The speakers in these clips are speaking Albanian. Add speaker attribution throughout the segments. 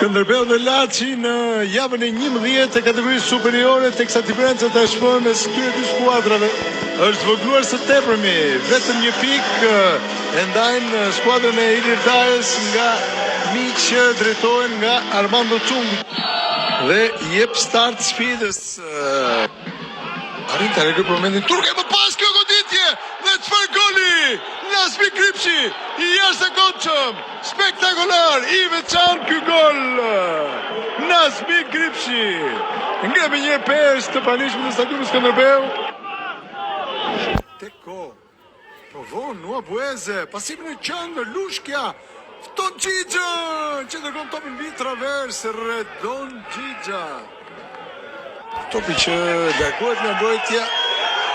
Speaker 1: Skënderbeu dhe Laçi në javën e 11 e kategorisë superiore, teksa diferenca tashmë mes këtyre dy skuadrave është zvogëluar së tepërmi. Vetëm një pikë e ndajnë skuadrën e Ilir Dajës nga miq që drejtohen nga Armando Çungu dhe jep start sfidës. Arrin të regoj për momentin turke, më pas kjo goditje dhe çfarë goli! Nazmi Kripshi, i jashtëzakonshëm, spektakolar, i veçantë ky gol. Nazmi Kripshi, nga me një peshë të pranishme në stadiumin Skënderbeu. Teko, provon Nua Bueze, pasimi në qendër, Lushkja, fton Xhixhën, që dërgon topin mbi travers, redon Xhixha. Topi që largohet nga mbrojtja,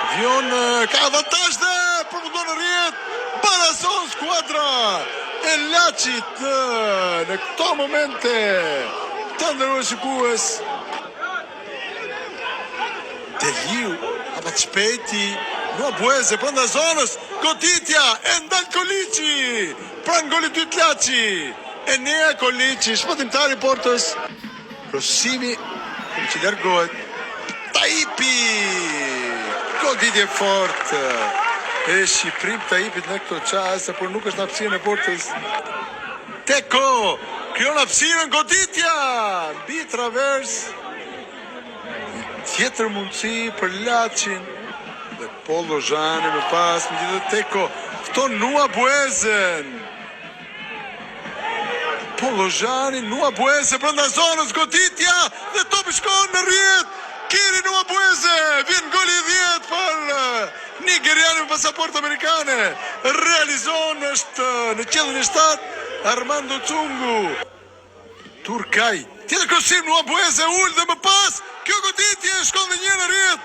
Speaker 1: Vion ka avantazh dhe përfundon në rrjet, barazon skuadra e Laçit në këto momente të nderuar shikues. Deliu, apo të shpejti, Nua Bueze brenda zonës, goditja e ndal Koliçi, pranë golit dytë Laçi, Enea Koliçi, shpëtimtari i Portës, Rosimi, që largohet, Taipi, goditje fort e Shqiprim Taipit në këto qase, por nuk është në hapësirën e Portës. Teko, krijon hapësirën, goditja, mbi travers, tjetër mundësi për Laçin, dhe Pol Lozhani më pas, me gjithë Teko, fton Nua Buezen. Pol Lozhani, Nua Bueze, brenda zonës, goditja, dhe topi shkon në rrjet, Kiri Nua Bueze, vjen goli 10 për nigerianin me pasaportë amerikane. Realizon është në qendrën e 7 Armando Çungu. Turkaj, tjetër krosim, Nua Bueze ul dhe më pas, kjo goditje shkon dhe një në rrjet.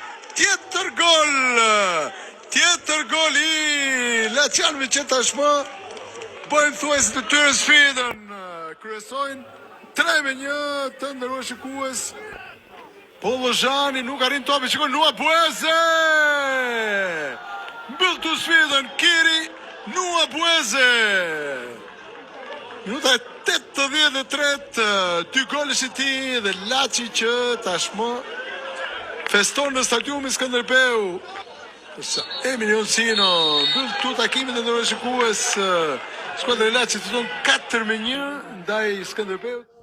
Speaker 1: Tjetër gol i Laçianëve që tashmë bëjnë thuajse të tyre sfidën. Kryesojnë 3-1 të nderuar shikues. Pol Lozhani nuk arrin topi, shikon Nua Bueze! Mbyll të sfidën Kiri Nua Bueze. Minuta e 83, 2 golësh i tij dhe Laçi që tashmë feston në stadiumin Skënderbeu. Emilion Sino mbyll tu takimin e nderuar shikues. Skuadra e Laçit fiton 4-1 ndaj Skënderbeut.